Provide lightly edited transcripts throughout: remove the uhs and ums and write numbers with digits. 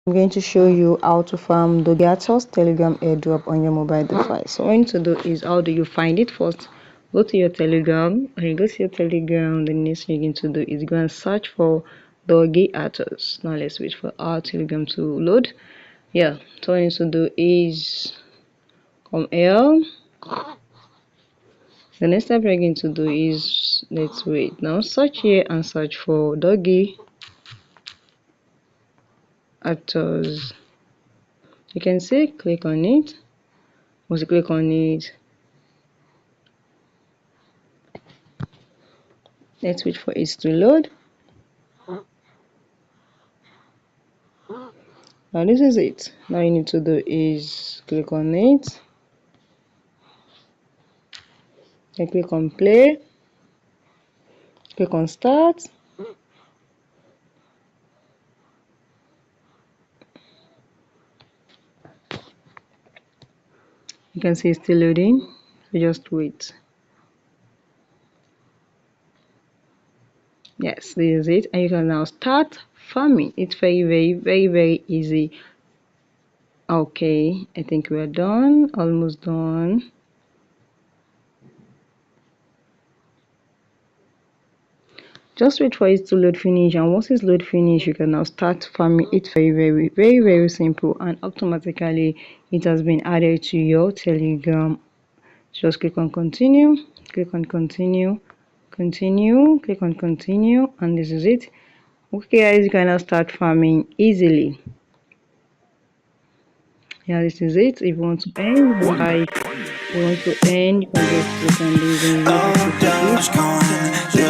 I'm going to show you how to farm DOGIATORS Telegram airdrop on your mobile device. So what you need to do is, how do you find it? First, go to your Telegram. When you go to your Telegram, the next thing you're going to do is go and search for DOGIATORS. Now let's wait for our Telegram to load. Yeah, so what you need to do is come here. The next step you're going to do is, let's wait now, search here and search for DOGIATORS. You can say click on it. Once you click on it, let's wait for it to load. Now this is it. Now you need to do is click on it, then click on play, click on start. You can see it's still loading, so just wait. Yes, this is it, and you can now start farming. It's very easy. Okay, I think we're done, almost done. Just wait for it to load finish, and once it's load finish, you can now start farming. It's very simple, and automatically it has been added to your Telegram. Just click on continue, click on continue, click on continue, and this is it. Okay guys, you can now start farming easily. Yeah, this is it. If you want to end, you can just click on this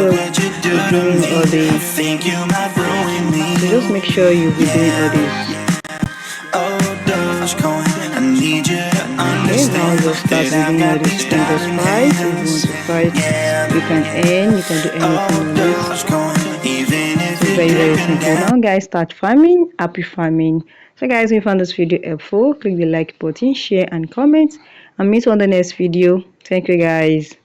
and doing all this. So just make sure you'll be doing all this. Okay, now just start doing all this. You can just fight. If you want to fight, you can end, you can do anything on this. It's very simple. Now guys, start farming. Happy farming. So guys, if you found this video helpful, click the like button, share and comment, and meet on the next video. Thank you guys.